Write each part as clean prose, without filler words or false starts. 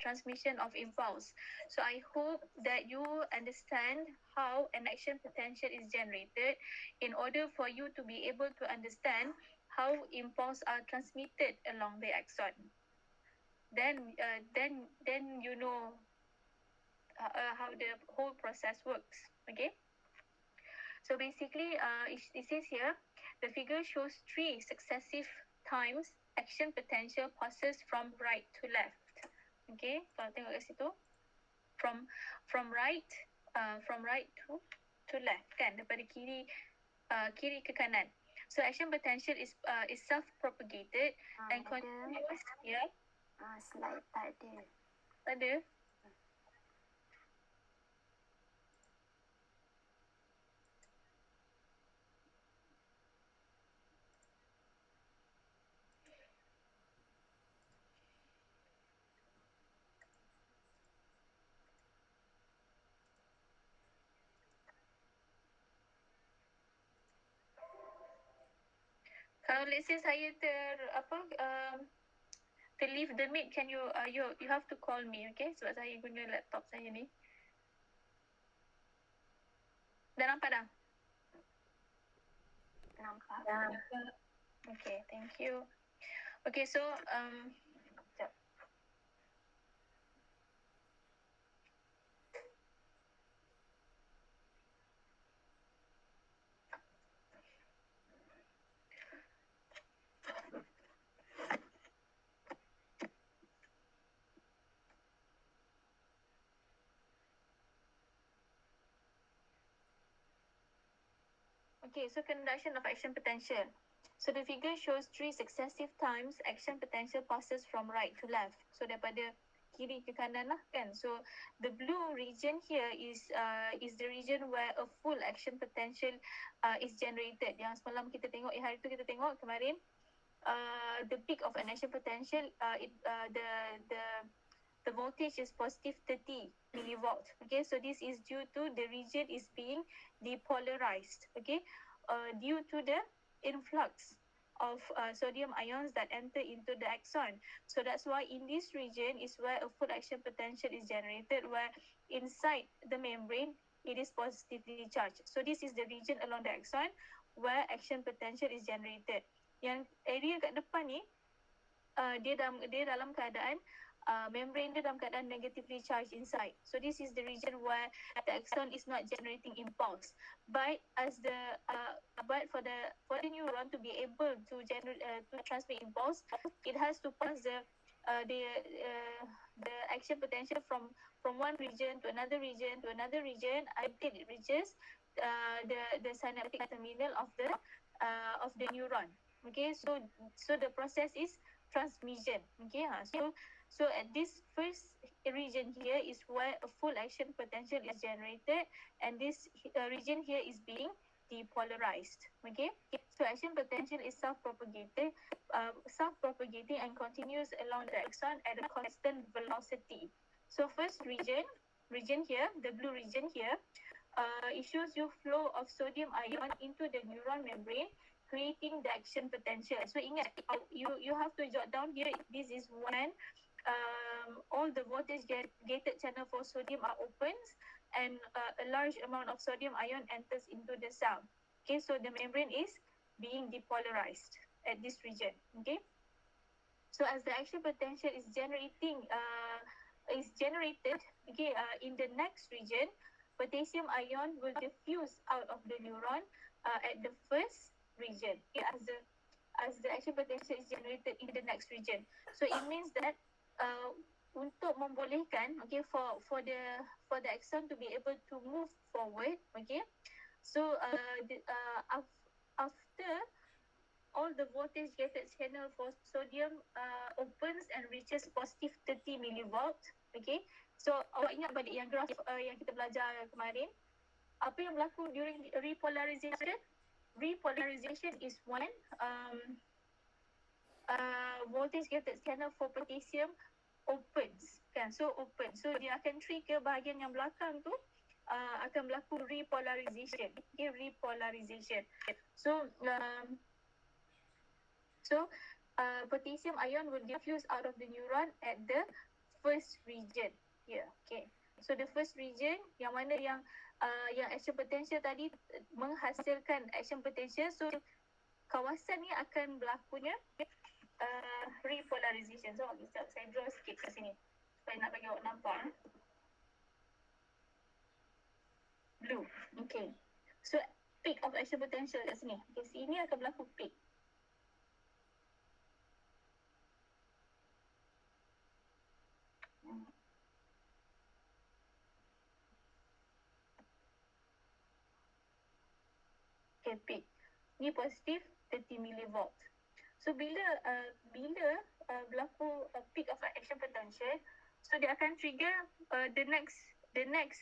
transmission of impulse. So I hope that you understand how an action potential is generated in order for you to be able to understand how impulse are transmitted along the axon. Then you know how the whole process works. Okay. So basically, it says here, the figure shows 3 successive times action potential passes from right to left. Okay, kalau tengok kat situ, from right to left kan, daripada kiri ke kanan. So action potential is self-propagated and continuous. Yeah. Slide tak ada. Tak ada. Kalau let's say saya leave the meet, can you you have to call me, okay? Sebab saya guna laptop saya ni. Dah nampak dah? Nampak. Okay, thank you. Okay, so sekejap. Okay, so conduction of action potential. So the figure shows 3 successive times action potential passes from right to left. So daripada kiri ke kanan lah kan. So the blue region here is the region where a full action potential is generated. Yang semalam kita tengok, hari tu kita tengok kemarin, the peak of an action potential, the voltage is positive 30 millivolt. Okay, so this is due to the region is being depolarized. Okay, due to the influx of sodium ions that enter into the axon. So that's why in this region is where a full action potential is generated, where inside the membrane it is positively charged. So this is the region along the axon where action potential is generated. Yang area kat depan ni, dia dalam keadaan membrane dia dalam keadaan negatively charged inside. So this is the region where the axon is not generating impulse. But for the neuron to be able to transmit impulse, it has to pass the action potential from one region to another region until it reaches the synaptic terminal of the neuron. Okay, so the process is transmission. Okay, so at this first region here is where a full action potential is generated, and this region here is being depolarized. Okay, so action potential is self-propagating and continues along the axon at a constant velocity. So first region here, the blue region here, it shows you flow of sodium ion into the neuron membrane, creating the action potential. So ingat, you have to jot down here, this is when all the voltage gated channel for sodium are opened and a large amount of sodium ion enters into the cell. Okay, so the membrane is being depolarized at this region. Okay, so as the action potential is generated, okay, in the next region, potassium ion will diffuse out of the neuron at the first region, okay, as the action potential is generated in the next region. So it means that untuk membolehkan, okay, for the axon to be able to move forward, okay, so after all the voltage gated channel for sodium opens and reaches positive 30 millivolt, okay, so awak ingat balik yang graf yang kita belajar kemarin, apa yang berlaku during repolarization? Repolarization is when voltage gated channel for potassium opens, kan? So open, so dia akan trigger bahagian yang belakang tu akan berlaku repolarization. Okay, repolarization. So potassium ion will diffuse out of the neuron at the first region here. Okay. So the first region yang mana yang action potential tadi menghasilkan action potential. So kawasan ni akan berlakunya repolarization. So saya draw sikit kat sini supaya nak bagi awak nampak. Blue. Okay. So peak of action potential kat sini. Okay, sini akan berlaku peak. Okay, peak. Ni positif 30 millivolt. So bila berlaku peak of action potential, so dia akan trigger the next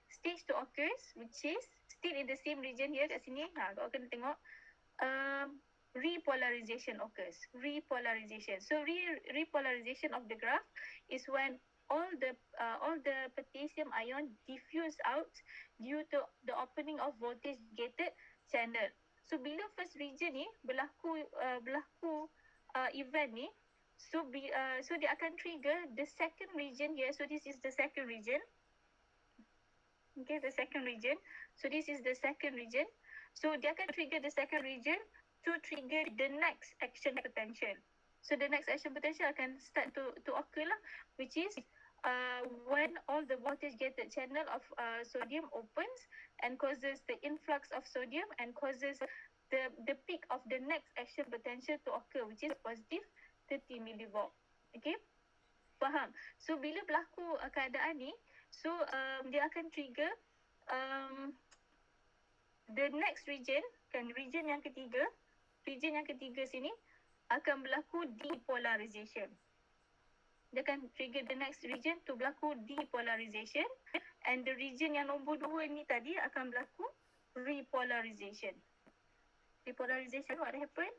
stage to occurs, which is still in the same region here kat sini. Kau kena tengok repolarization occurs. Repolarization. So repolarization of the graph is when all the potassium ion diffuse out due to the opening of voltage gated channel. So bila first region ni berlaku event ni, so dia akan trigger the second region here. So this is the second region. Okay, the second region. So this is the second region. So dia akan trigger the second region to trigger the next action potential. So the next action potential akan start to occur lah, which is when all the voltage gated channel of sodium opens and causes the influx of sodium and causes the peak of the next action potential to occur, which is positive 30 millivolt. Okay, faham? So bila berlaku keadaan ni, so dia akan trigger the next region, kan, region yang ketiga sini akan berlaku depolarization. Dia akan trigger the next region to berlaku depolarization, and the region yang nombor 2 ni tadi akan berlaku repolarization. Repolarization, what happen?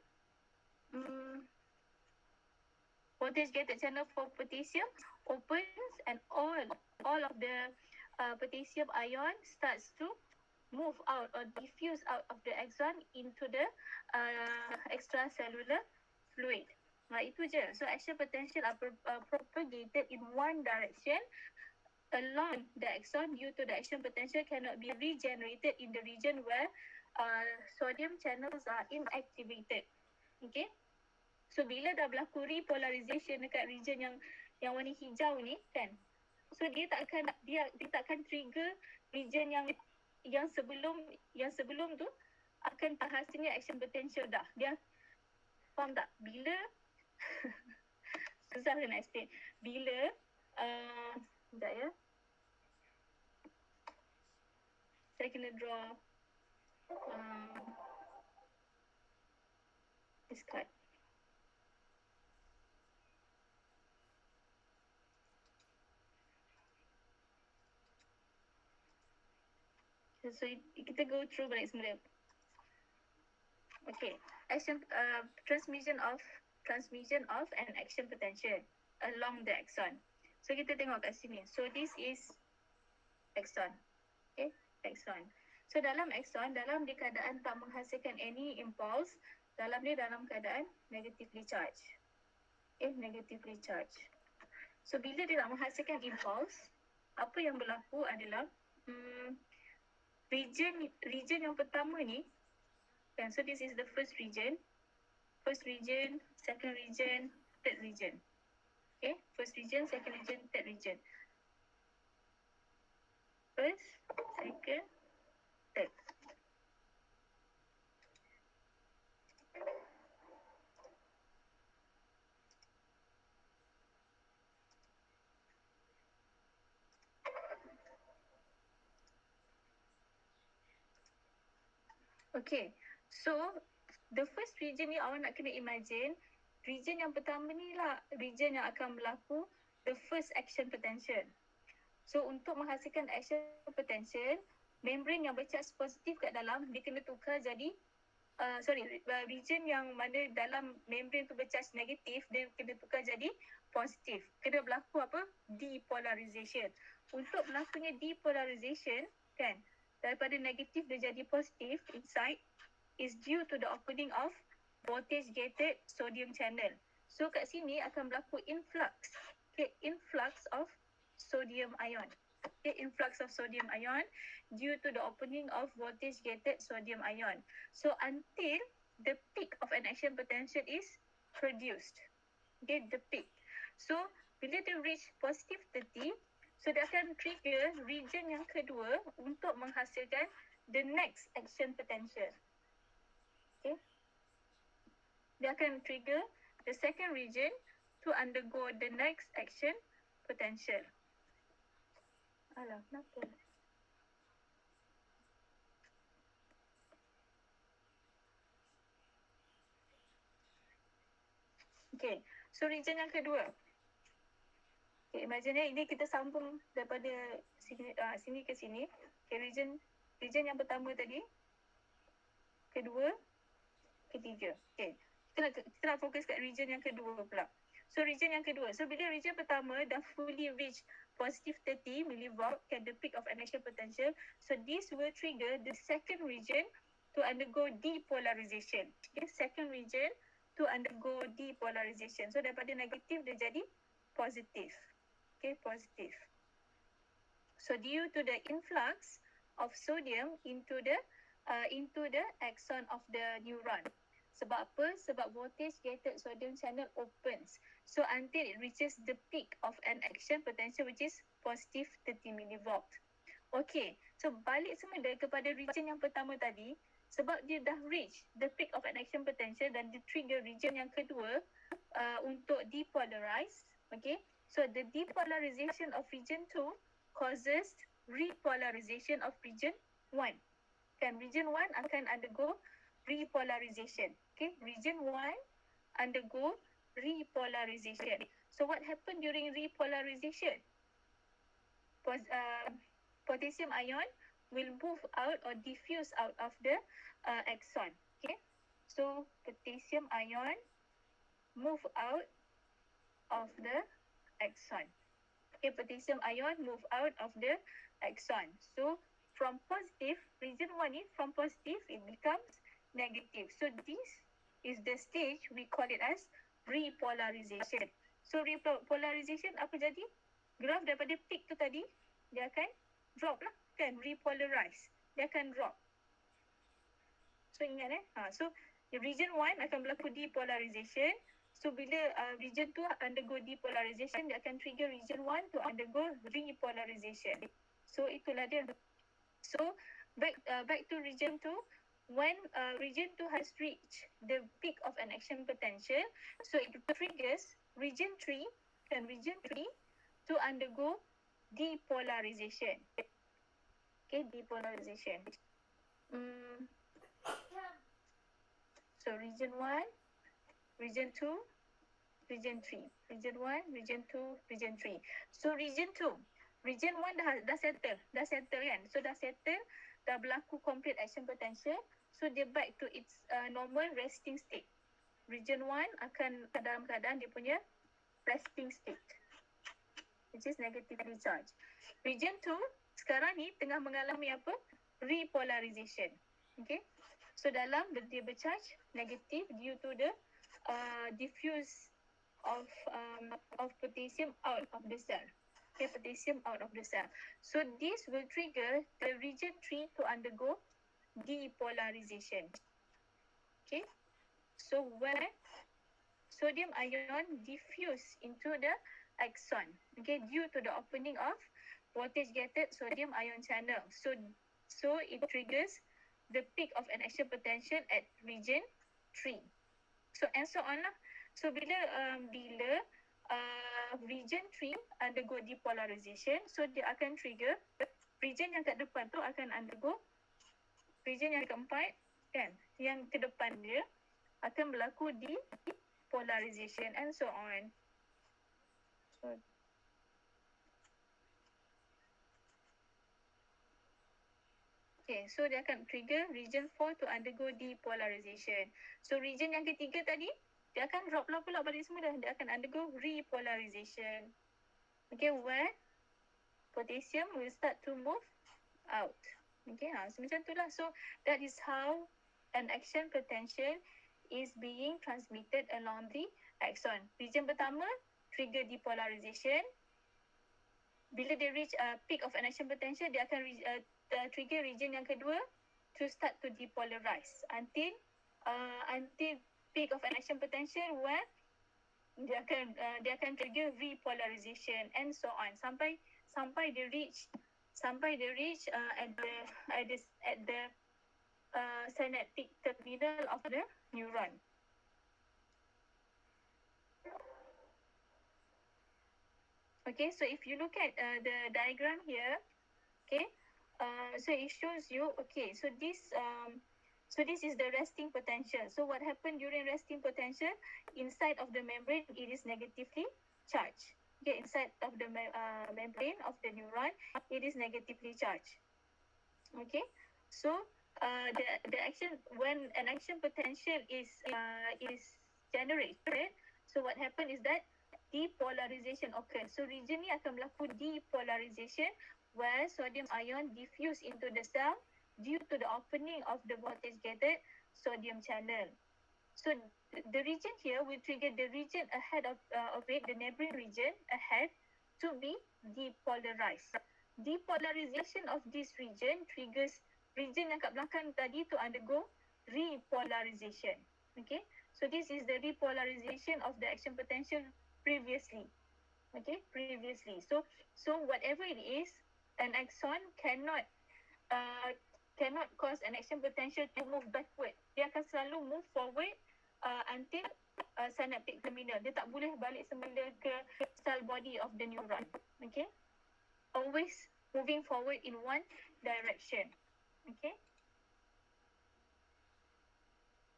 Voltage gated channel for potassium opens and all of the potassium ion starts to move out or diffuse out of the axon into the extracellular fluid. Itu je. So action potential are propagated in one direction along the axon due to the action potential cannot be regenerated in the region where sodium channels are inactivated. Okay. So bila dah berlaku repolarization dekat region yang warna hijau ni, kan, so dia tak akan trigger region yang sebelum tu akan hasilnya action potential dah. Dia faham tak? Bila susah nak explain. Bila sekejap ya. Saya kena draw this card. So kita go through balik semula. Okay, action transmission of an action potential along the axon. So kita tengok kat sini. So this is axon. Okay, axon. So dalam axon, dalam di keadaan tak menghasilkan any impulse, dalam keadaan negatively charged. Okay, negatively charged. So bila dia tak menghasilkan impulse, apa yang berlaku adalah region yang pertama ni, kan, so this is the first region, second region, third region. Okay, first region, second region, third region. First, second, third. Okay, so the first region ni awak nak kena imagine, region yang pertama ni lah region yang akan berlaku the first action potential. So untuk menghasilkan action potential, membrane yang bercharge positif kat dalam dia kena tukar jadi region yang mana dalam membrane tu bercharge negatif dia kena tukar jadi positif. Kena berlaku apa? Depolarization. Untuk berlakunya depolarization, kan, daripada negatif dia jadi positif inside is due to the opening of voltage gated sodium channel. So kat sini akan berlaku influx okay, influx of sodium ion. Okay, influx of sodium ion due to the opening of voltage gated sodium ion. So until the peak of an action potential is produced. Okay, the peak. So bila dia reach positive 30, so dia akan trigger region yang kedua untuk menghasilkan the next action potential. Okay, dia akan trigger the second region to undergo the next action potential. Alah, kenapa? Okay, so region yang kedua. Okay, imagine ini kita sambung daripada sini ke sini. Okay, region yang pertama tadi, kedua, ketiga. Okay, kita nak fokus kat region yang kedua pula. So region yang kedua. So bila region pertama dah fully reach positive 30 millivolt at the peak of an action potential, so this will trigger the second region to undergo depolarization. Okay, second region to undergo depolarization. So daripada negatif dia jadi positif. Okay, positif. So due to the influx of sodium into the axon of the neuron. Sebab apa? Sebab voltage gated sodium channel opens. So until it reaches the peak of an action potential which is positive 30 millivolt. Okay, so balik semula kepada region yang pertama tadi. Sebab dia dah reach the peak of an action potential dan dia trigger region yang kedua untuk depolarize. Okay, so the depolarization of region 2 causes repolarization of region 1. Kan, region 1 akan undergo repolarization. Okay, region 1 undergo repolarization. So what happened during repolarization? Potassium ion will move out or diffuse out of the axon. Okay, so potassium ion move out of the axon. Okay, potassium ion move out of the axon. So from positive, region 1 ni from positive it becomes negative. So this is the stage we call it as repolarization. So repolarization apa jadi? Graf daripada peak tu tadi dia akan drop lah kan, repolarize. Dia akan drop. So ingat so region 1 akan berlaku depolarization. So bila region 2 undergo depolarization, dia akan trigger region 1 to undergo repolarization. So itulah dia. So back to region 2. When region 2 has reached the peak of an action potential, so it triggers region 3 and region 3 to undergo depolarization. Okay, depolarization. So region 1, region 2, region 3. Region 1, region 2, region 3. So region 2. Region 1 dah settle. Dah settle kan? So dah settle, dah berlaku complete action potential. So dia back to its normal resting state. Region 1 akan dalam keadaan dia punya resting state, which is negatively charged. Region 2 sekarang ni tengah mengalami apa? Repolarization. Okay. So dalam dia bercharge negatif due to the diffuse of potassium out of the cell. Okay, potassium out of the cell. So this will trigger the region 3 to undergo depolarization. Okay. So when sodium ion diffuse into the axon, okay, due to the opening of voltage gated sodium ion channel. So it triggers the peak of an action potential at region 3. So and so on lah. So bila region 3 undergo depolarization, so dia akan trigger region yang kat depan tu akan undergo region yang keempat kan, yang ke depan dia akan berlaku depolarization and so on. Okay, so dia akan trigger region 4 to undergo depolarization. So region yang ketiga tadi, dia akan drop lah pula balik semula. Dia akan undergo repolarization. Okay, where potassium will start to move out. Okay, so macam tu lah. So that is how an action potential is being transmitted along the axon. Region pertama trigger depolarization. Bila dia reach peak of an action potential, dia akan trigger region yang kedua to start to depolarize until peak of an action potential where dia akan trigger repolarization and so on sampai dia reach at the synaptic terminal of the neuron. Okay, so if you look at the diagram here, okay, so it shows you, okay, so this is the resting potential. So what happened during resting potential? Inside of the membrane, it is negatively charged. Okay, inside of the membrane of the neuron, it is negatively charged. Okay, so the action, when an action potential is generated, so what happened is that depolarization occurs. So region ni akan berlaku depolarization where sodium ion diffuse into the cell due to the opening of the voltage gated sodium channel. So the region here will trigger the region ahead of it, the neighboring region ahead, to be depolarized. Depolarization of this region triggers region yang kat belakang tadi to undergo repolarization. Okay, so this is the repolarization of the action potential previously. Okay, previously. So whatever it is, an axon cannot cause an action potential to move backward. Dia akan selalu move forward until synaptic terminal. Dia tak boleh balik semula ke cell body of the neuron. Okay, always moving forward in one direction. Okay,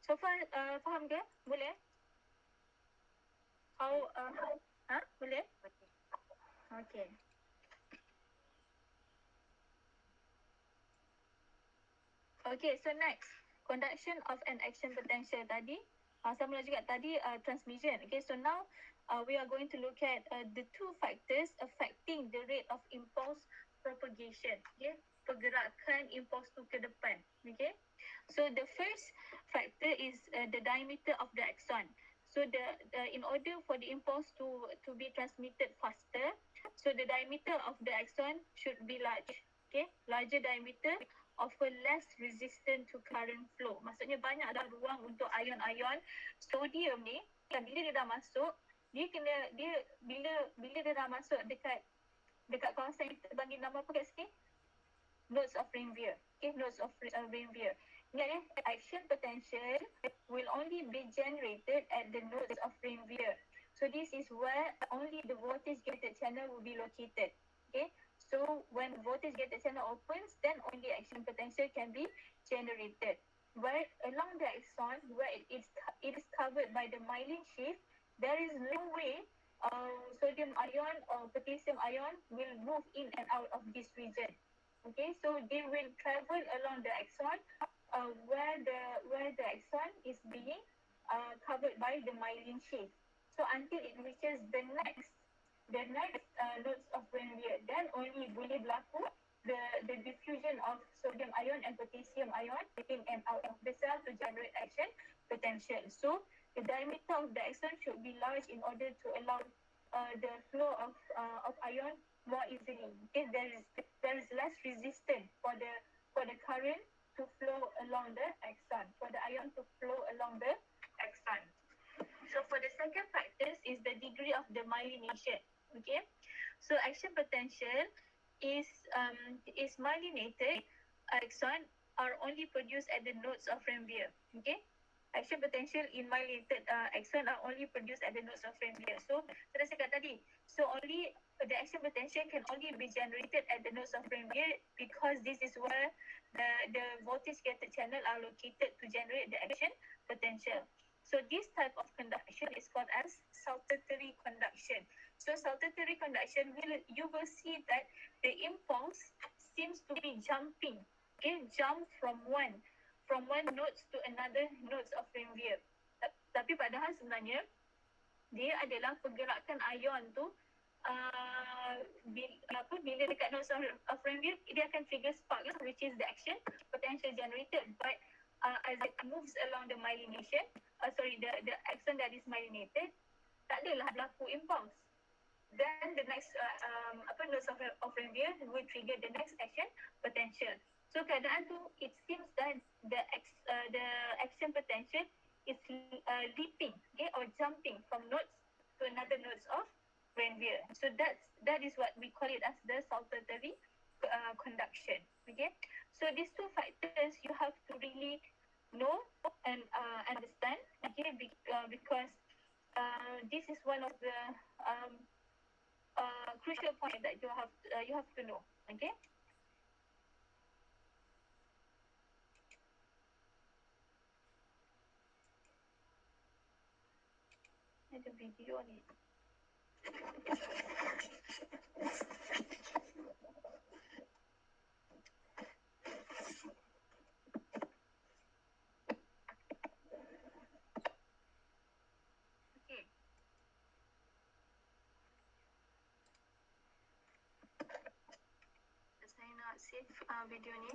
so far faham ke? Boleh? How boleh? Okay. Okay, so next, conduction of an action potential tadi. Saya mula juga tadi transmission. Okay, so now we are going to look at the two factors affecting the rate of impulse propagation. Okay, pergerakan impuls tu ke depan. Okay, so the first factor is the diameter of the axon. So in order for the impulse to be transmitted faster, so the diameter of the axon should be large. Okay, larger diameter offer less resistant to current flow. Maksudnya banyaklah ruang untuk ion-ion sodium ni. Bila dia dah masuk, bila dia dah masuk dekat kawasan kita bagi nama apa kat sini? Nodes of Ranvier. Okay, nodes of Ranvier. Ingat action potential will only be generated at the nodes of Ranvier. So this is where only the voltage gated channel will be located. Okay, so when voltage gated channel opens, then only action potential can be generated. Where along the axon, where it is covered by the myelin sheath, there is no way sodium ion or potassium ion will move in and out of this region. Okay, so they will travel along the axon where the axon is being covered by the myelin sheath. So until it reaches the next nodes of Ranvier, then only boleh berlaku the diffusion of sodium ion and potassium ion in and out of the cell to generate action potential. So the diameter of the axon should be large in order to allow the flow of ion more easily. Okay, there is less resistance for the current to flow along the axon, for the ion to flow along the axon. So for the second factor is the degree of the myelination. Okay, so action potential is myelinated axon are only produced at the nodes of Ranvier. Okay, action potential in myelinated axon are only produced at the nodes of Ranvier. So saya cakap tadi, so only the action potential can only be generated at the nodes of Ranvier because this is where the voltage gated channel are located to generate the action potential. So this type of conduction is called as saltatory conduction. So saltatory conduction, you will see that the impulse seems to be jumping. Okay, jump from one nodes to another nodes of Ranvier. Tapi padahal sebenarnya dia adalah pergerakan ion tu bila dekat nodes of Ranvier, dia akan trigger spark lah, which is the action potential generated. But as it moves along the myelination, the axon that is myelinated, tak adalah berlaku impulse. Then the next nodes of Ranvier will trigger the next action potential. So keadaan tu, it seems that the action potential is leaping, okay, or jumping from nodes to another nodes of Ranvier. So that is what we call it as the saltatory conduction. Okay, so these two factors you have to really know and understand. Okay, because this is one of the crucial point that you have to know. Okay. Ada video ni. Okay. Saya nak save video ni.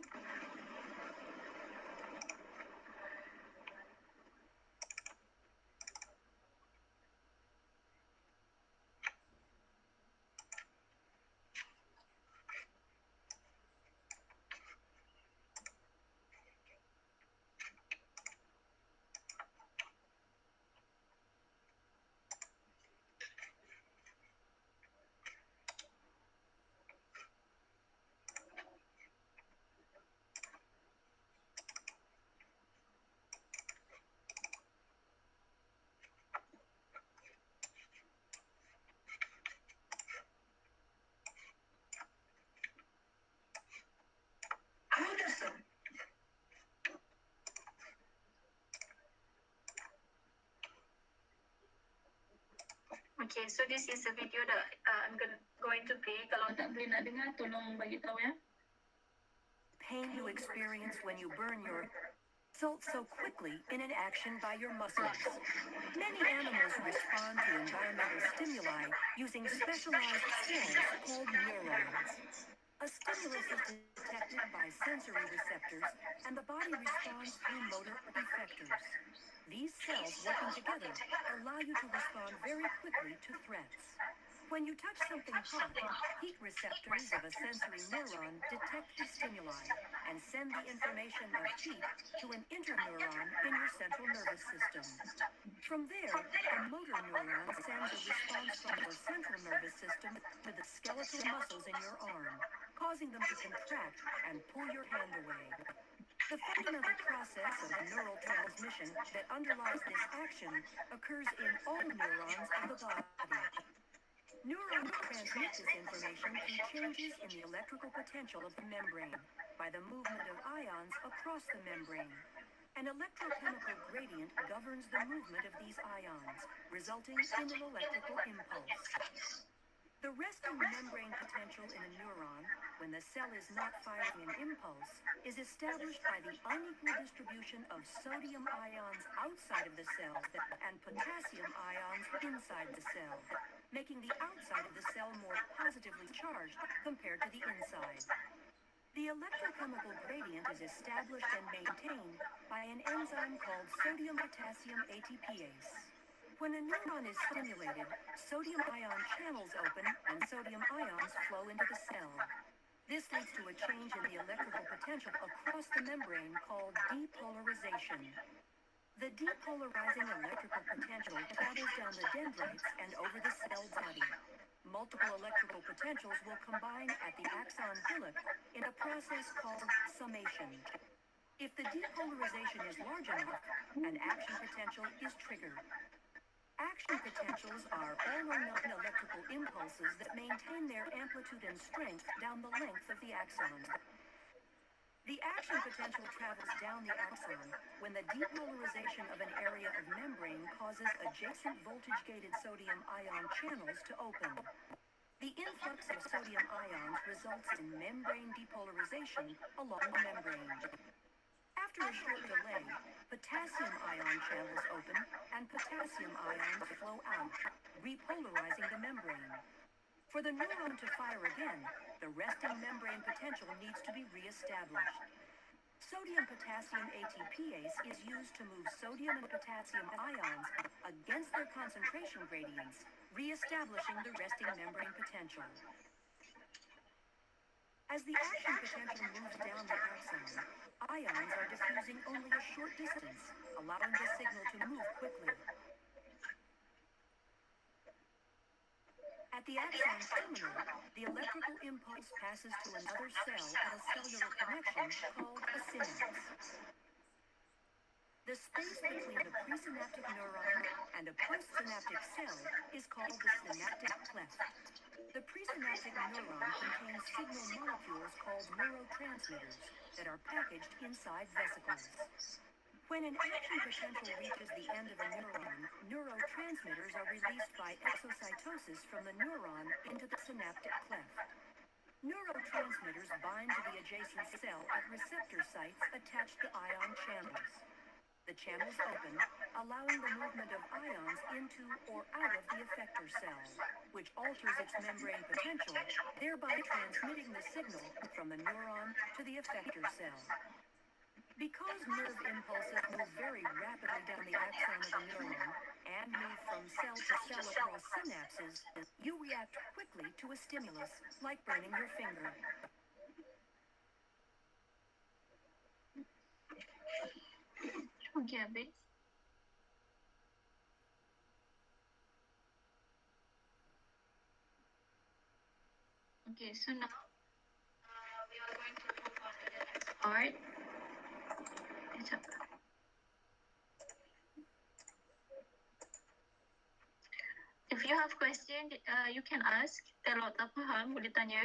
Okay, so this is a video that I'm going to play. Kalau tak boleh nak dengar, tolong bagi tahu ya. Pain you experience when you burn your results so quickly in an action by your muscles. Many animals respond to environmental stimuli using specialized cells called neurons. A stimulus is detected by sensory receptors, and the body responds through motor effectors. These cells working together allow you to respond very quickly to threats. When you touch something hot, heat receptors of a sensory neuron detect the stimuli and send the information of heat to an interneuron in your central nervous system. From there, a motor neuron sends a response from your central nervous system to the skeletal muscles in your arm, causing them to contract and pull your hand away. The fundamental process of neural transmission that underlies this action occurs in all neurons of the body. Neurons transmit this information through changes in the electrical potential of the membrane by the movement of ions across the membrane. An electrochemical gradient governs the movement of these ions, resulting in an electrical impulse. The resting membrane potential in a neuron, when the cell is not firing an impulse, is established by the unequal distribution of sodium ions outside of the cell and potassium ions inside the cell, making the outside of the cell more positively charged compared to the inside. The electrochemical gradient is established and maintained by an enzyme called sodium-potassium ATPase. When a neuron is stimulated, sodium ion channels open and sodium ions flow into the cell. This leads to a change in the electrical potential across the membrane called depolarization. The depolarizing electrical potential travels down the dendrites and over the cell body. Multiple electrical potentials will combine at the axon hillock in a process called summation. If the depolarization is large enough, an action potential is triggered. Action potentials are all or none electrical impulses that maintain their amplitude and strength down the length of the axon. The action potential travels down the axon when the depolarization of an area of membrane causes adjacent voltage-gated sodium ion channels to open. The influx of sodium ions results in membrane depolarization along the membrane. After a short delay, potassium ion channels open and potassium ions flow out, repolarizing the membrane. For the neuron to fire again, the resting membrane potential needs to be reestablished. Sodium-potassium ATPase is used to move sodium and potassium ions against their concentration gradients, re-establishing the resting membrane potential. As the action potential moves down the axon, ions are diffusing only a short distance, allowing the signal to move quickly. At the axon terminal, the electrical impulse passes to another cell at a cellular connection called a synapse. The space between the presynaptic neuron and a postsynaptic cell is called the synaptic cleft. The presynaptic neuron contains signal molecules called neurotransmitters that are packaged inside vesicles. When an action potential reaches the end of a neuron, neurotransmitters are released by exocytosis from the neuron into the synaptic cleft. Neurotransmitters bind to the adjacent cell at receptor sites attached to ion channels. The channels open, allowing the movement of ions into or out of the effector cell, which alters its membrane potential, thereby transmitting the signal from the neuron to the effector cell. Because nerve impulses move very rapidly down the axon of a neuron and move from cell to cell across synapses, you react quickly to a stimulus, like burning your finger. Okay, Abid. Okay, so now we are going to move on to the next part. If you have question, you can ask. Kalau tak faham, boleh tanya.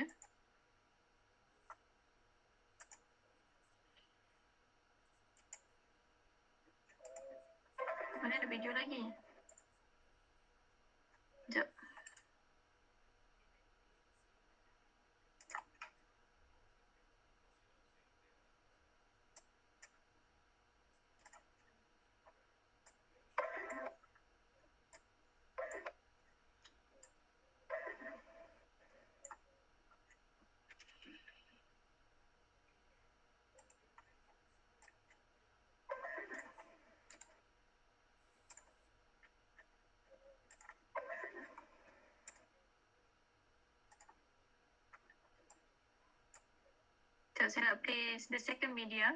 Mana ada video lagi? Sekejap. So saya nak play the second media.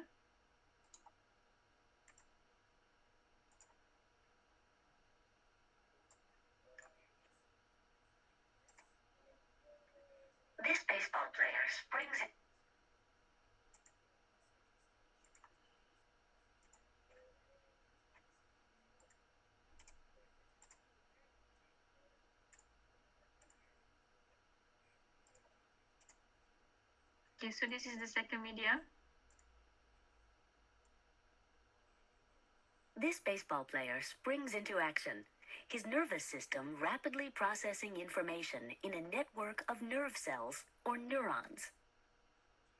This baseball player springs it. Okay, so this is the second media. This baseball player springs into action, his nervous system rapidly processing information in a network of nerve cells or neurons.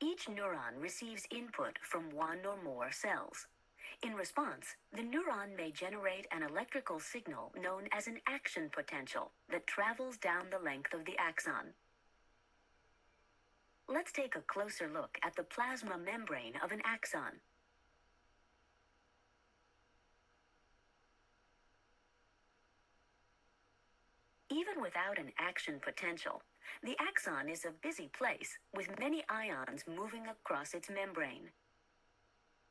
Each neuron receives input from one or more cells. In response, the neuron may generate an electrical signal known as an action potential that travels down the length of the axon. Let's take a closer look at the plasma membrane of an axon. Even without an action potential, the axon is a busy place with many ions moving across its membrane.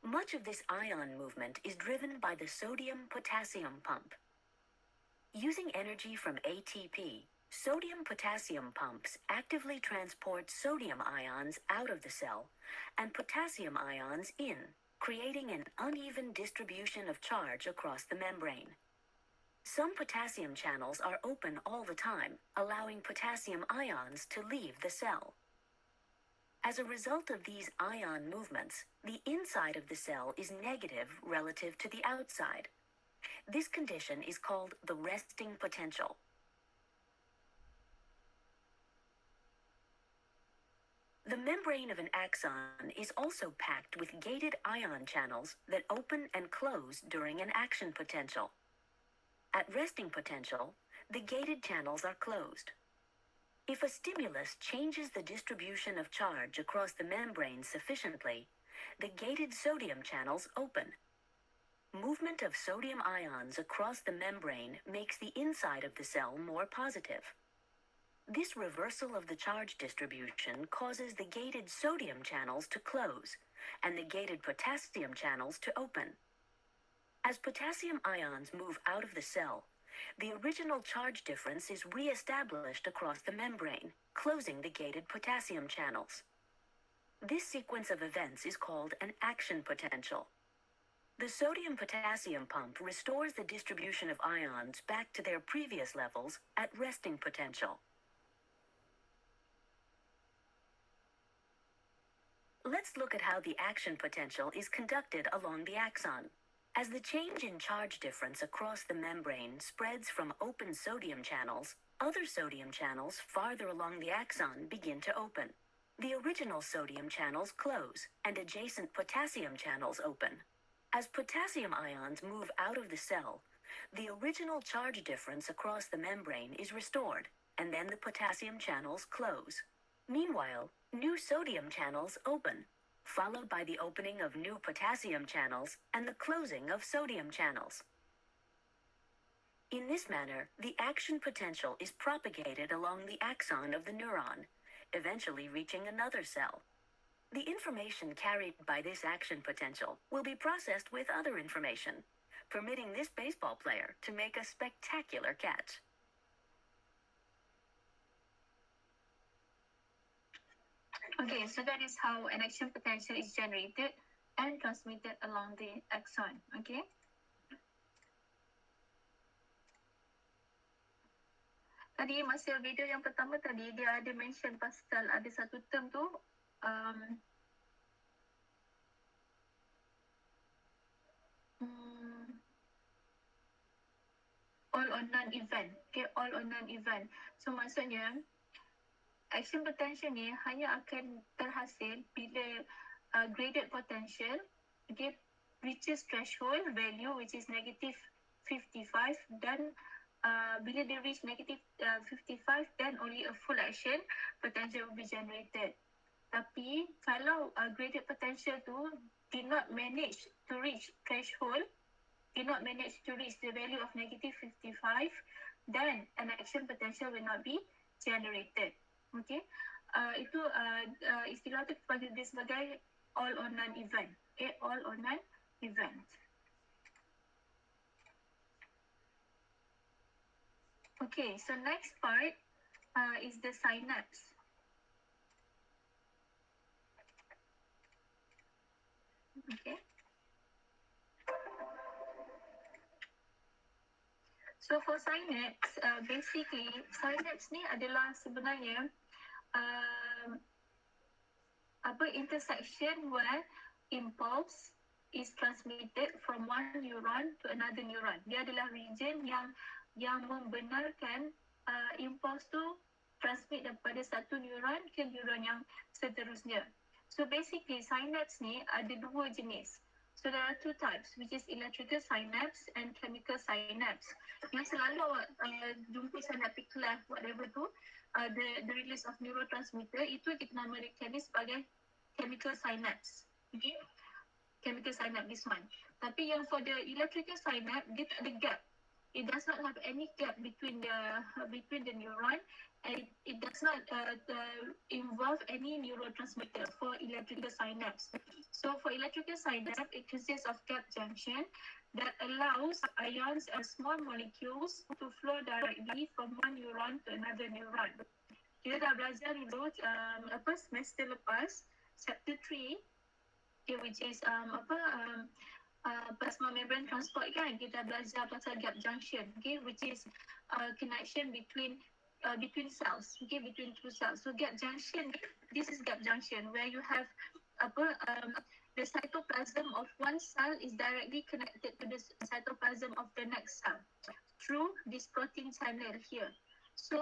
Much of this ion movement is driven by the sodium-potassium pump. Using energy from ATP, sodium-potassium pumps actively transport sodium ions out of the cell and potassium ions in, creating an uneven distribution of charge across the membrane. Some potassium channels are open all the time, allowing potassium ions to leave the cell. As a result of these ion movements, the inside of the cell is negative relative to the outside. This condition is called the resting potential. The membrane of an axon is also packed with gated ion channels that open and close during an action potential. At resting potential, the gated channels are closed. If a stimulus changes the distribution of charge across the membrane sufficiently, the gated sodium channels open. Movement of sodium ions across the membrane makes the inside of the cell more positive. This reversal of the charge distribution causes the gated sodium channels to close and the gated potassium channels to open. As potassium ions move out of the cell, the original charge difference is re-established across the membrane, closing the gated potassium channels. This sequence of events is called an action potential. The sodium-potassium pump restores the distribution of ions back to their previous levels at resting potential. Let's look at how the action potential is conducted along the axon. As the change in charge difference across the membrane spreads from open sodium channels, other sodium channels farther along the axon begin to open. The original sodium channels close, and adjacent potassium channels open. As potassium ions move out of the cell, the original charge difference across the membrane is restored, and then the potassium channels close. Meanwhile, new sodium channels open, followed by the opening of new potassium channels and the closing of sodium channels. In this manner, the action potential is propagated along the axon of the neuron, eventually reaching another cell. The information carried by this action potential will be processed with other information, permitting this baseball player to make a spectacular catch. Okay, so that is how an action potential is generated and transmitted along the axon. Okay. Tadi masa video yang pertama tadi dia ada mention pasal ada satu term tu all or none event. Okay, all or none event. So maksudnya action potential ni hanya akan terhasil bila graded potential reaches threshold value which is negative 55 dan bila dia reach negative 55 then only a full action potential will be generated. Tapi kalau graded potential tu did not manage to reach threshold, did not manage to reach the value of negative 55, then an action potential will not be generated. Okay, itu istilah tu dipanggil sebagai all or none event. Okay, all or none event. Okay, so next part is the synapse. Okay. So for synapse, basically synapse ni adalah sebenarnya intersection where impulse is transmitted from one neuron to another neuron. Dia adalah region yang membenarkan impulse tu transmit daripada satu neuron ke neuron yang seterusnya. So basically synapse ni ada dua jenis. So there are two types, which is electrical synapse and chemical synapse. Yang selalu awak jumpa synaptic cleft, whatever tu, the release of neurotransmitter, itu kita namakan sebagai chemical synapse. Okay? Chemical synapse, this one. Tapi yang for the electrical synapse, dia tak ada gap. It does not have any gap between the neuron, and it does not involve any neurotransmitter for electrical synapse. So for electrical synapse, it consists of gap junction that allows ions and small molecules to flow directly from one neuron to another neuron. Kita dah belajar dulu semester lepas, chapter 3, okay, which is plasma membrane transport kan, kita belajar pasal gap junction, okay, which is connection between cells, okay, between two cells. So gap junction, this is gap junction where you have the cytoplasm of one cell is directly connected to the cytoplasm of the next cell through this protein channel here. So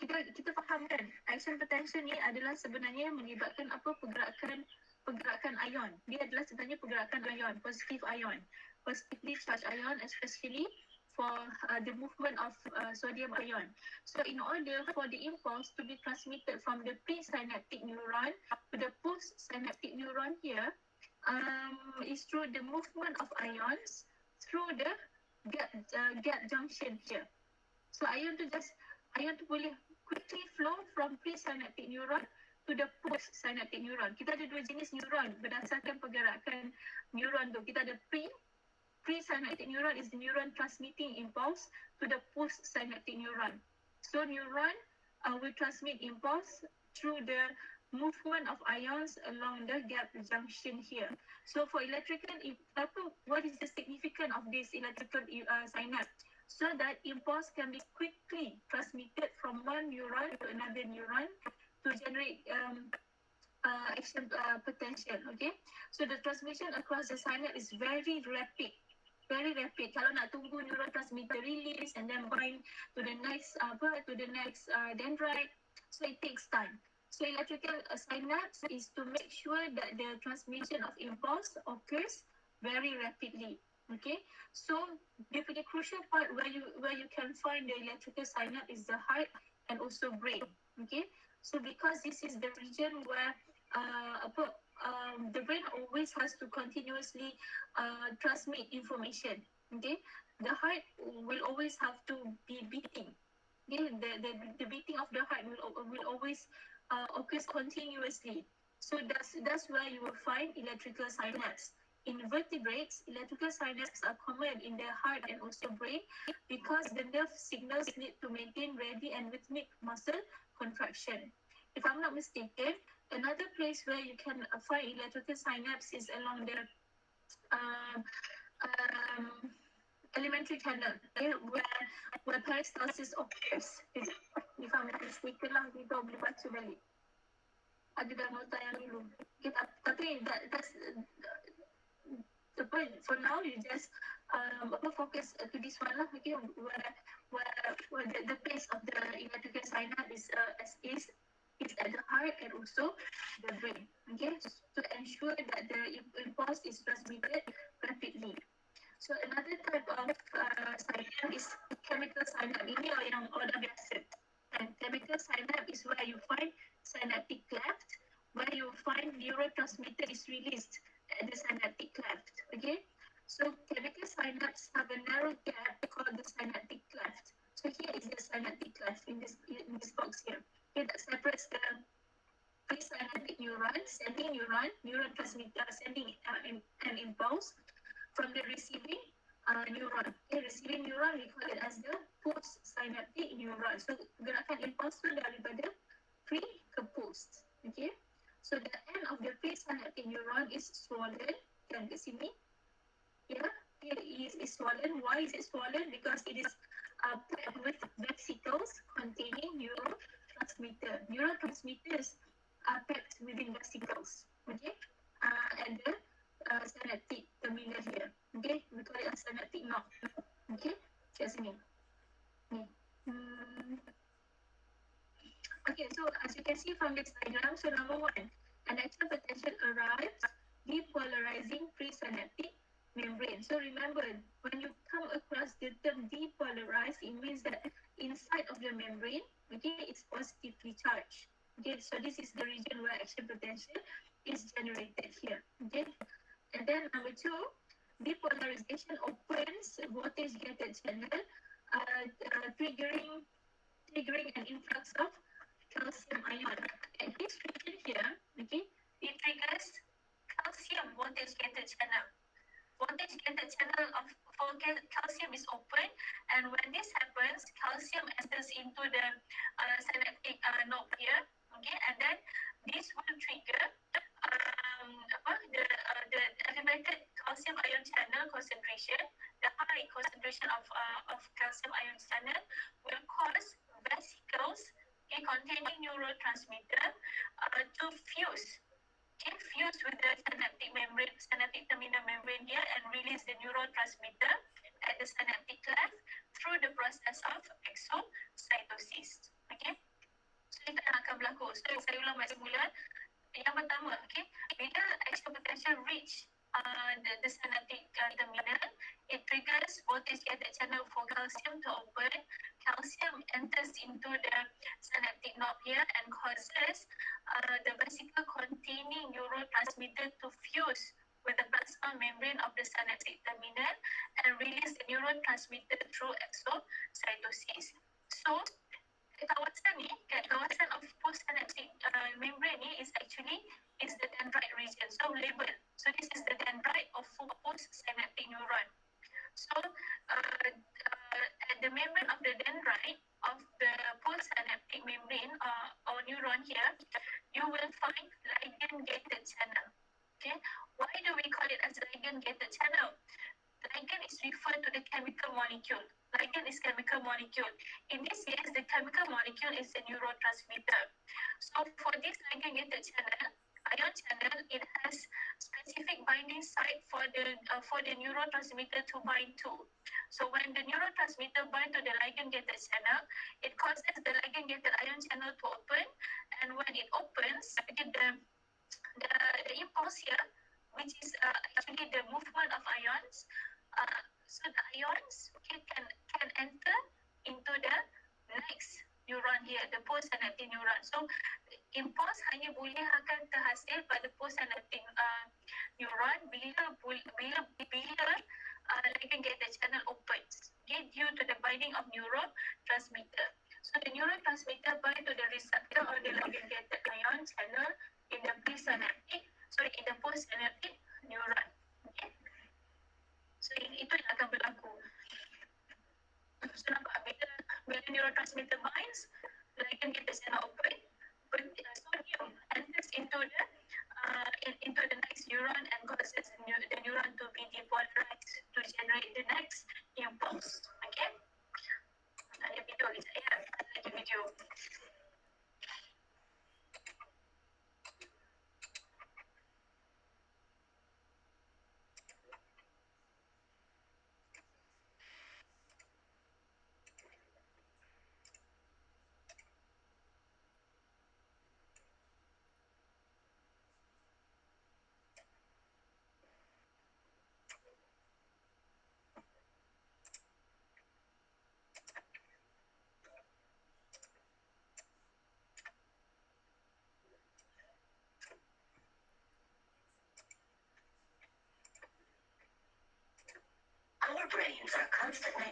kita faham kan, action potential ni adalah sebenarnya menyebabkan pergerakan ion. Dia adalah sebenarnya pergerakan ion, positively charged ion, especially the movement of sodium ion. So in order for the impulse to be transmitted from the presynaptic neuron to the postsynaptic neuron here, is through the movement of ions through the gap junction here. So ion tu boleh quickly flow from presynaptic neuron to the postsynaptic neuron. Kita ada dua jenis neuron berdasarkan pergerakan neuron tu. Kita ada presynaptic neuron is the neuron transmitting impulse to the postsynaptic neuron. So neuron will transmit impulse through the movement of ions along the gap junction here. So for electrical, what is the significance of this electrical synapse? So that impulse can be quickly transmitted from one neuron to another neuron to generate action potential. Okay, so the transmission across the synapse is very rapid. Kalau nak tunggu neurotransmitter release and then bind to the next dendrite, so it takes time. So electrical synapse is to make sure that the transmission of impulse occurs very rapidly. Okay, so the crucial part where you can find the electrical synapse is the heart and also brain. Okay, so because this is the region where the brain always has to continuously transmit information. Okay, the heart will always have to be beating. Okay, the beating of the heart will always occurs continuously. So that's where you will find electrical synapse. In vertebrates, electrical synapses are common in the heart and also brain because the nerve signals need to maintain ready and rhythmic muscle contraction. If I'm not mistaken, another place where you can find electrical synapse is along the alimentary canal, okay, where peristalsis occurs. If I'm not mistaken lah, kita boleh baca balik. Ada dalam nota yang dulu. Okay, tapi that's the point. For now, you just focus to this one lah, okay, where the place of the electrical synapse is at the heart and also the brain. Okay, to ensure that the impulse is transmitted rapidly. So another type of synapse is chemical synapse. Ini yang orang biasa. And chemical synapse is where you find synaptic cleft, where you find neurotransmitter is released at the synaptic cleft. Okay, so chemical synapse have a narrow gap called the synaptic cleft. So here is the synaptic cleft in this box here. Okay, that separates the presynaptic neuron, sending neurotransmitter, sending an impulse from the receiving neuron. Okay, receiving neuron we call it as the postsynaptic neuron. So gerakan impulse tu daripada pre ke post. Okay, so the end of the presynaptic neuron is swollen. Kan kat sini, yeah, it is swollen. Why is it swollen? Because it is packed with vesicles containing neurotransmitter. Neurotransmitters are packed within vesicles. Okay, and the synaptic terminal here. Okay, we call it a synaptic knob. Okay, kat sini. Okay, so as you can see from this diagram, so number one, an action potential arrives depolarizing presynaptic membrane. So remember, when you come across the term depolarized, it means that inside of the membrane, okay, it's positively charged. Okay, so this is the region where action potential is generated here. Okay, and then number two, depolarization opens voltage gated channel, triggering an influx of calcium ion. And this region here, okay, it triggers calcium voltage gated channel. Voltage gated channel of calcium is open, and when this happens, calcium enters into the synaptic knob here. Okay, and then this will trigger the elevated calcium ion channel concentration. The high concentration of calcium ion channel will cause vesicles containing neurotransmitter to fuse. Okay, fuse with the synaptic membrane, synaptic terminal membrane here, and release the neurotransmitter at the synaptic cleft through the process of exocytosis. Okay, so itu yang akan berlaku. So saya ulang balik semula. Yang pertama, okay, bila action potential reach the synaptic terminal. It triggers voltage gated channel for calcium to open. Calcium enters into the synaptic knob here and causes the vesicle containing neurotransmitter to fuse with the plasma membrane of the synaptic terminal and release the neurotransmitter through exocytosis. So, kawasan of postsynaptic membrane ni is actually is the dendrite region. So label. So this is the dendrite of postsynaptic neuron. So at the membrane of the dendrite of the postsynaptic membrane or neuron here, you will find ligand-gated channel. Okay, why do we call it as ligand-gated channel? Ligand is referred to the chemical molecule. Ligand is chemical molecule. In this case, the chemical molecule is a neurotransmitter. So for this ligand-gated channel, ion channel, it has specific binding site for the neurotransmitter to bind to. So when the neurotransmitter bind to the ligand-gated channel, it causes the ligand-gated ion channel to open, and when it opens, the impulse here, which is actually the movement of ions, so the ions can enter into the next neuron here, the postsynaptic neuron. So impulse hanya boleh akan terhasil pada postsynaptic neuron bila ligand-gated channel opens, okay, due to the binding of neurotransmitter. So the neurotransmitter bind to the receptor or the ligand-gated ion channel in the in the postsynaptic neuron. Okay. So itu yang akan berlaku. So nampak bila neurotransmitter binds, ligand-gated channel open, sodium enters into the next neuron and causes the neuron to be depolarized to generate the next impulse. Okay. Ada video kita ya, ada lagi video. Our brains are constantly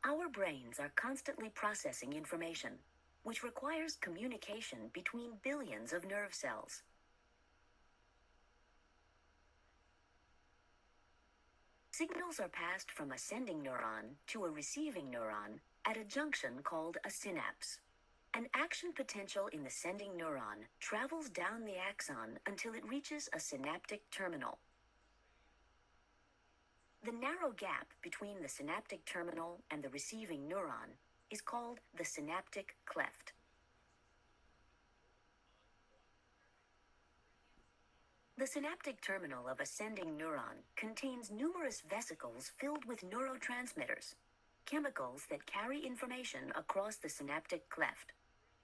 Our brains are constantly processing information, which requires communication between billions of nerve cells. Signals are passed from a sending neuron to a receiving neuron at a junction called a synapse. An action potential in the sending neuron travels down the axon until it reaches a synaptic terminal. The narrow gap between the synaptic terminal and the receiving neuron is called the synaptic cleft. The synaptic terminal of a sending neuron contains numerous vesicles filled with neurotransmitters, chemicals that carry information across the synaptic cleft.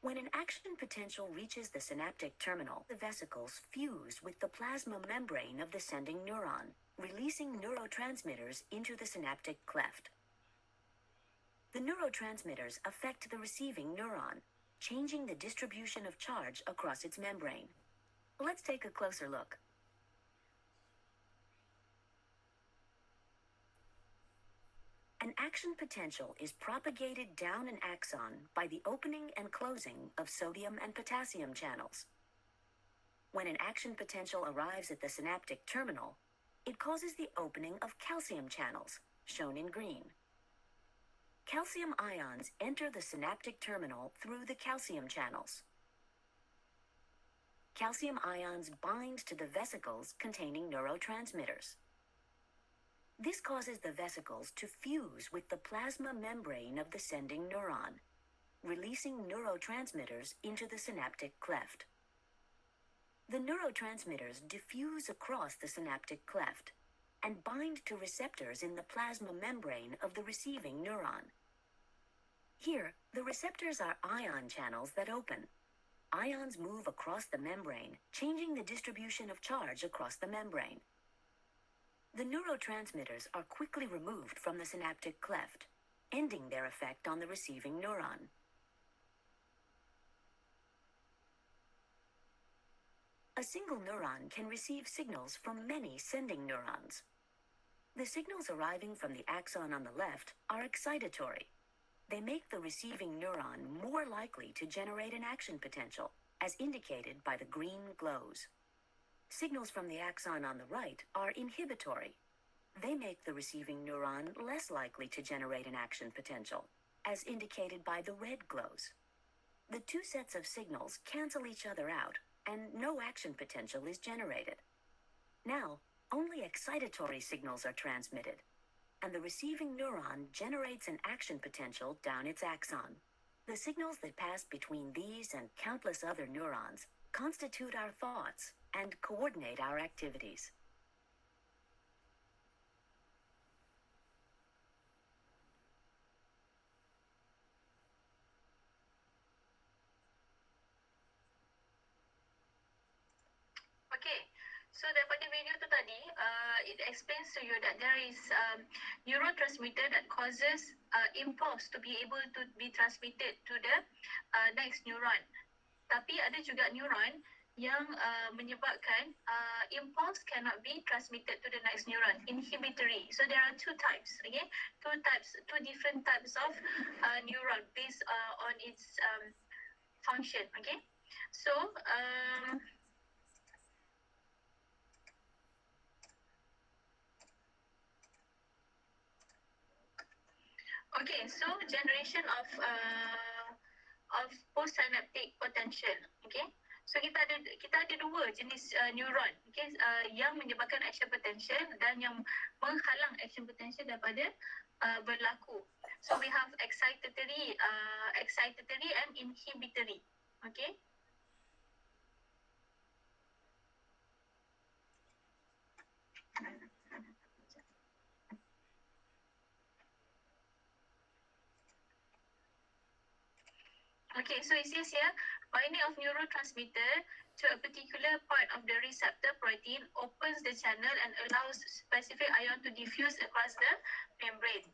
When an action potential reaches the synaptic terminal, the vesicles fuse with the plasma membrane of the sending neuron, releasing neurotransmitters into the synaptic cleft. The neurotransmitters affect the receiving neuron, changing the distribution of charge across its membrane. Let's take a closer look. An action potential is propagated down an axon by the opening and closing of sodium and potassium channels. When an action potential arrives at the synaptic terminal, it causes the opening of calcium channels, shown in green. Calcium ions enter the synaptic terminal through the calcium channels. Calcium ions bind to the vesicles containing neurotransmitters. This causes the vesicles to fuse with the plasma membrane of the sending neuron, releasing neurotransmitters into the synaptic cleft. The neurotransmitters diffuse across the synaptic cleft and bind to receptors in the plasma membrane of the receiving neuron. Here, the receptors are ion channels that open. Ions move across the membrane, changing the distribution of charge across the membrane. The neurotransmitters are quickly removed from the synaptic cleft, ending their effect on the receiving neuron. A single neuron can receive signals from many sending neurons. The signals arriving from the axon on the left are excitatory. They make the receiving neuron more likely to generate an action potential, as indicated by the green glows. Signals from the axon on the right are inhibitory. They make the receiving neuron less likely to generate an action potential, as indicated by the red glows. The two sets of signals cancel each other out, and no action potential is generated. Now, only excitatory signals are transmitted, and the receiving neuron generates an action potential down its axon. The signals that pass between these and countless other neurons constitute our thoughts and coordinate our activities. Okay, so daripada video tu tadi, it explains to you that there is neurotransmitter that causes impulse to be able to be transmitted to the next neuron. Tapi ada juga neuron yang menyebabkan impulse cannot be transmitted to the next neuron, inhibitory. So there are two types, okay? Two different types of neuron based on its function, okay? So, okay, so generation of postsynaptic potential, okay? So kita ada dua jenis neuron, okay, yang menyebabkan action potential dan yang menghalang action potential daripada berlaku. So we have excitatory and inhibitory, okay? Okay, so it says here, binding of neurotransmitter to a particular part of the receptor protein opens the channel and allows specific ion to diffuse across the membrane.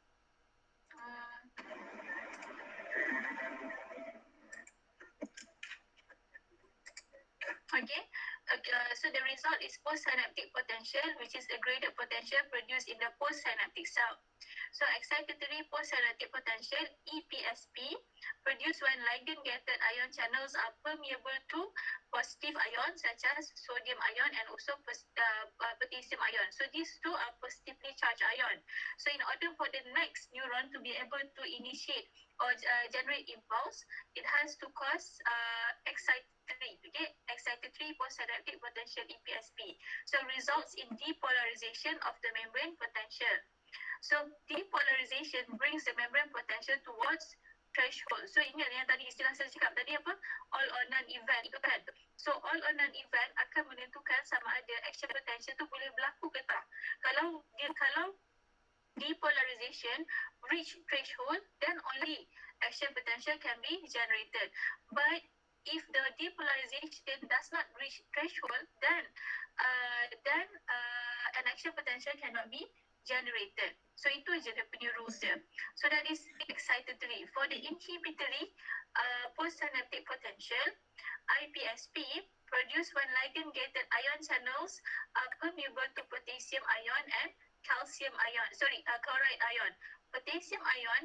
Okay, so the result is postsynaptic potential, which is a graded potential produced in the postsynaptic cell. So excitatory postsynaptic potential, EPSP, produced when ligand-gated ion channels are permeable to positive ions such as sodium ion and also potassium ion. So these two are positively charged ion. So in order for the next neuron to be able to initiate or generate impulse, it has to cause excitatory, okay? Excitatory postsynaptic potential, EPSP. So results in depolarization of the membrane potential. So depolarization brings the membrane potential towards threshold. So ingat yang tadi istilah saya cakap tadi apa? All or none event itu kan. So all or none event akan menentukan sama ada action potential tu boleh berlaku ke tak. Kalau depolarization reach threshold, then only action potential can be generated. But if the depolarization does not reach threshold, then an action potential cannot be generated. So itu je dia punya rules dia. So that is excitatory. For the inhibitory postsynaptic potential, IPSP, produced when ligand-gated ion channels are permeable to potassium ion and chloride ion. Potassium ion,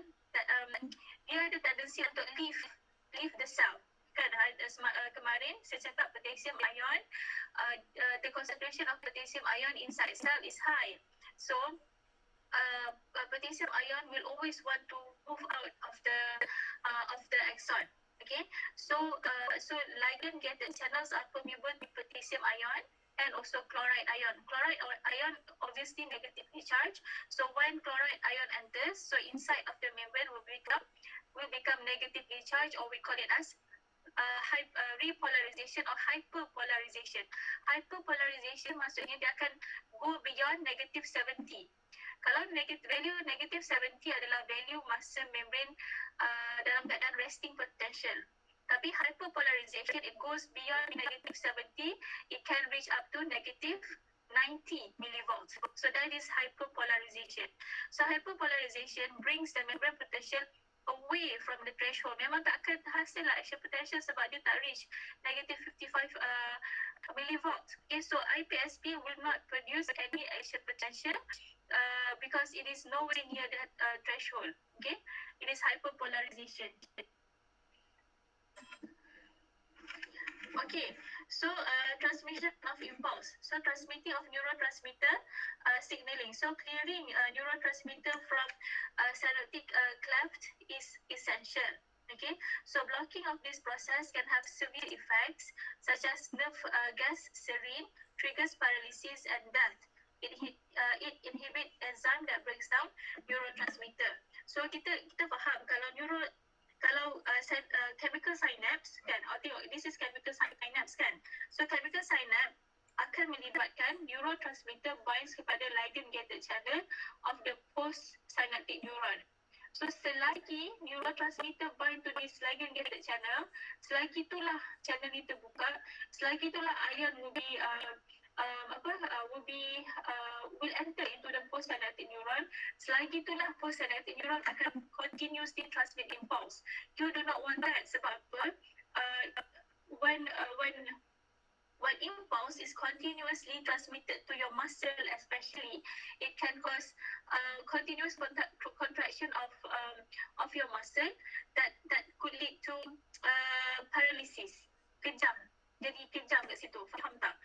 dia ada tendency untuk leave the cell. Kan, kemarin saya cakap potassium ion, the concentration of potassium ion inside cell is high. So potassium ion will always want to move out of the axon. Okay, so ligand-gated channels are permeable to potassium ion and also chloride ion. Chloride ion obviously negatively charged. So when chloride ion enters, so inside of the membrane will become negatively charged, or we call it as repolarization or hyperpolarization. Hyperpolarization maksudnya dia akan go beyond -70. Kalau value -70 adalah value massa membrane dalam keadaan resting potential. Tapi hyperpolarization, it goes beyond -70, it can reach up to -90 millivolts. So that is hyperpolarization. So hyperpolarization brings the membrane potential away from the threshold. Memang tak akan hasil lah action potential sebab dia tak reach -55 millivolts. Okay, so IPSP will not produce any action potential because it is nowhere near that threshold. Okay, it is hyperpolarization. Okay, so transmission of impulse. So transmitting of neurotransmitter signaling. So clearing neurotransmitter from synaptic cleft is essential. Okay, so blocking of this process can have severe effects such as nerve gas serine, triggers paralysis and death. It inhibit enzyme that breaks down neurotransmitter. So kita faham kalau chemical synapse kan, tengok this is chemical synapse kan. So chemical synapse akan melibatkan neurotransmitter binds kepada ligand gated channel of the postsynaptic neuron. So selagi neurotransmitter bind to this ligand gated channel, selagi itulah channel ni terbuka, selagi itulah ion will enter into the postsynaptic neuron. Selagi itulah postsynaptic neuron akan continuously transmit impulse. You do not want that sebab apa? When impulse is continuously transmitted to your muscle, especially, it can cause continuous contraction of your muscle that could lead to paralysis. Kejam, jadi kejam kat situ. Faham tak?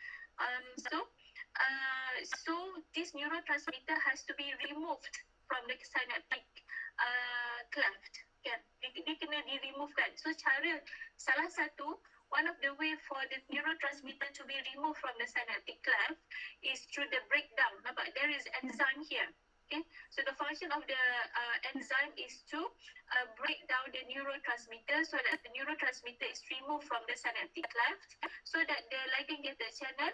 So this neurotransmitter has to be removed from the synaptic cleft. Kan? Dia kena di-remove-kan. So salah satu, one of the way for the neurotransmitter to be removed from the synaptic cleft is through the breakdown. Nampak? There is enzyme here. Okay? So the function of the enzyme is to break down the neurotransmitter so that the neurotransmitter is removed from the synaptic cleft so that the ligand gated channel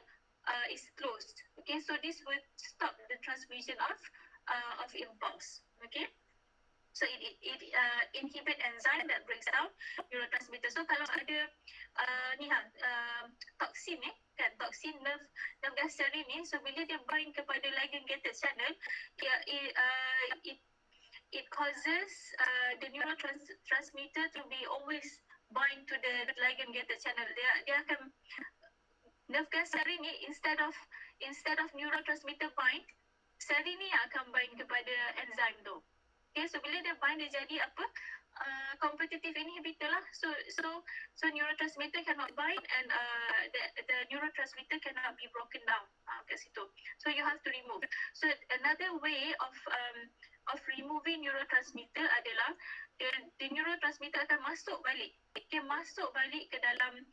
is closed. Okay, so this will stop the transmission of impulse. Okay, so it inhibit enzyme that breaks down neurotransmitter. So kalau ada toksin kan, toksin nerve gas serine ni, so bila dia bind kepada ligand gated channel, it causes the neurotransmitter to be always bind to the ligand gated channel. Dia akan nerve gas serine ni instead of neurotransmitter bind, serine ni akan bind kepada enzyme tu. Okay, so bila dia bind dia jadi apa? Competitive inhibitor lah. So neurotransmitter cannot bind and the neurotransmitter cannot be broken down kat situ. So you have to remove. So another way of removing neurotransmitter adalah the neurotransmitter akan masuk balik. Dia masuk balik ke dalam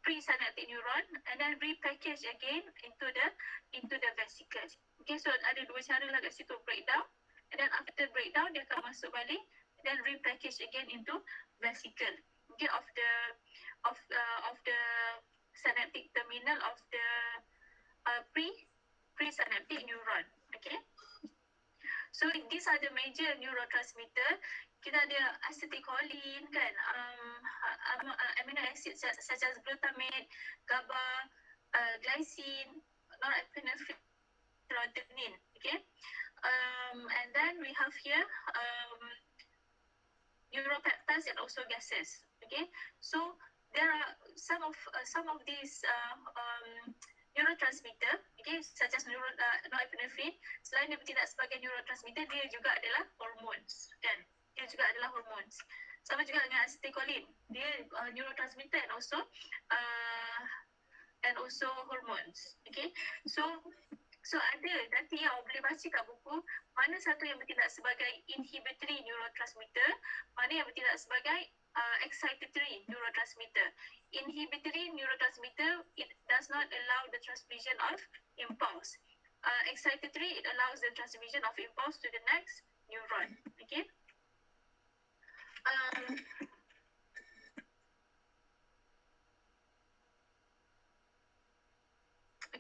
presynaptic neuron and then repackage again into the vesicle. Okay, so ada dua cara lah kat situ, breakdown, and then after breakdown dia akan masuk balik then repackage again into vesicle. Okay, of the synaptic terminal of the presynaptic neuron. Okay, so these are the major neurotransmitter. Kita ada acetylcholine kan, amino acid such as glutamate, GABA, glycine, norepinephrine, serotonin. Okay, and then we have here neuropeptides and also gases. Okay, so there are some of these neurotransmitter, okay, such as norepinephrine. Selain dia bertindak sebagai neurotransmitter, dia juga adalah hormones kan. Dia juga adalah hormones. Sama juga dengan acetylcholine. Dia neurotransmitter and also hormones. Okay. So ada nanti yang boleh baca kat buku mana satu yang bertindak sebagai inhibitory neurotransmitter, mana yang bertindak sebagai excitatory neurotransmitter. Inhibitory neurotransmitter, it does not allow the transmission of impulse. Excitatory, it allows the transmission of impulse to the next neuron. Okay.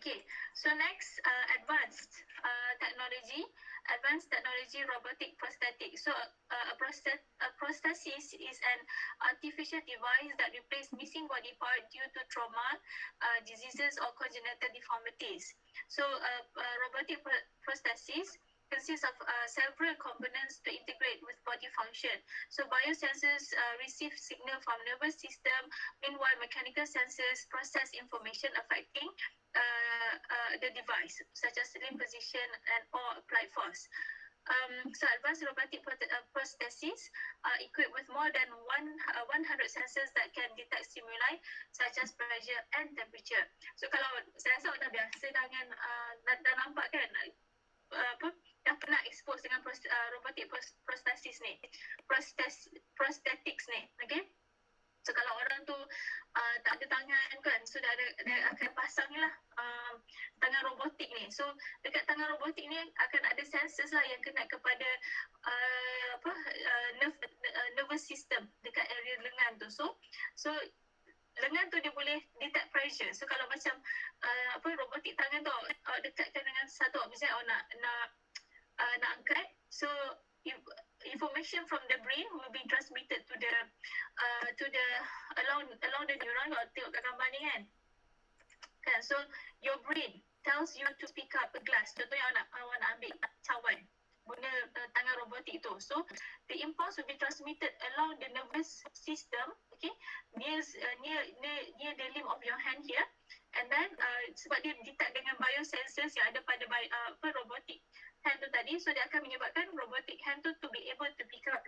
Okay, so next, advanced technology robotic prosthetic. So a prosthesis is an artificial device that replaces missing body part due to trauma, diseases or congenital deformities. So robotic prosthesis consists of several components to integrate with body function. So biosensors receive signal from nervous system, meanwhile mechanical sensors process information affecting the device, such as limb position and or applied force. So advanced robotic prosthesis are equipped with more than 100 sensors that can detect stimuli such as pressure and temperature. So kalau saya rasa dah biasa dengan dah nampak kan dah pernah expose dengan robotic prosthesis ni, prosthetics ni, okay? So kalau orang tu tak ada tangan kan, so dia akan pasang lah tangan robotik ni. So dekat tangan robotik ni akan ada sensors lah yang kena kepada nervous system dekat area lengan tu. So lengan tu dia boleh detect pressure. So kalau macam robotik tangan tu dekatkan dengan satu misalnya nak angkat, so information from the brain will be transmitted to the along the neuron. Kalau tengok kat gambar ni kan, so your brain tells you to pick up a glass. Contohnya awak nak ambil cawan guna tangan robotik tu. So the impulse will be transmitted along the nervous system, okay, near the limb of your hand here, and then sebab dia detect dengan biosensors yang ada pada robotic hand tu tadi, so dia akan menyebabkan robotic hand tu to be able to pick up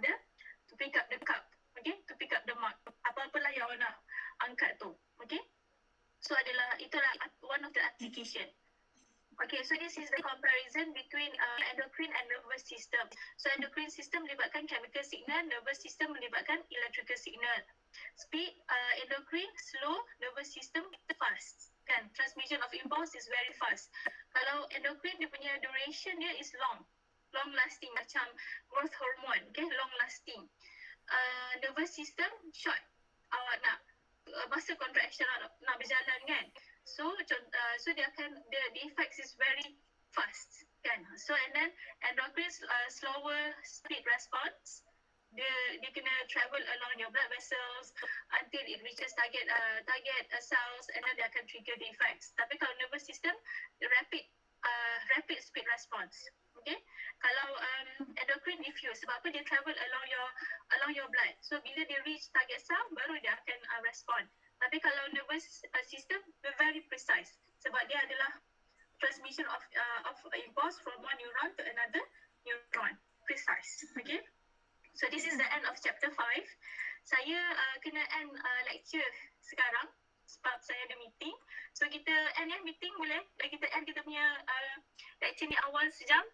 the cup, okay, to pick up the mark, apa-apalah yang awak nak angkat tu, okay. So itulah one of the application. Okay, so this is the comparison between endocrine and nervous system. So endocrine system melibatkan chemical signal, nervous system melibatkan electrical signal. Speed, endocrine slow, nervous system fast. Kan, transmission of impulse is very fast. Kalau endocrine dia punya duration dia is long lasting, macam growth hormone, okay, long lasting. Nervous system short, awak nak masa contraction nak berjalan kan, so dia akan the effects is very fast kan. So and then endocrine slower speed response, dia kena travel along your blood vessels until it reaches target cells, and then dia akan trigger the effects. Tapi kalau nervous system, the rapid speed response, okay. Kalau endocrine diffuse, sebab apa, dia travel along your blood, so bila dia reach target cell baru dia akan respond. Tapi kalau nervous system, very precise, sebab dia adalah transmission of impulse from one neuron to another neuron, precise, okay. So this is the end of chapter 5. Saya kena end lecture sekarang sebab saya ada meeting. So kita end meeting boleh? Kita end kita punya lecture ni awal sejam.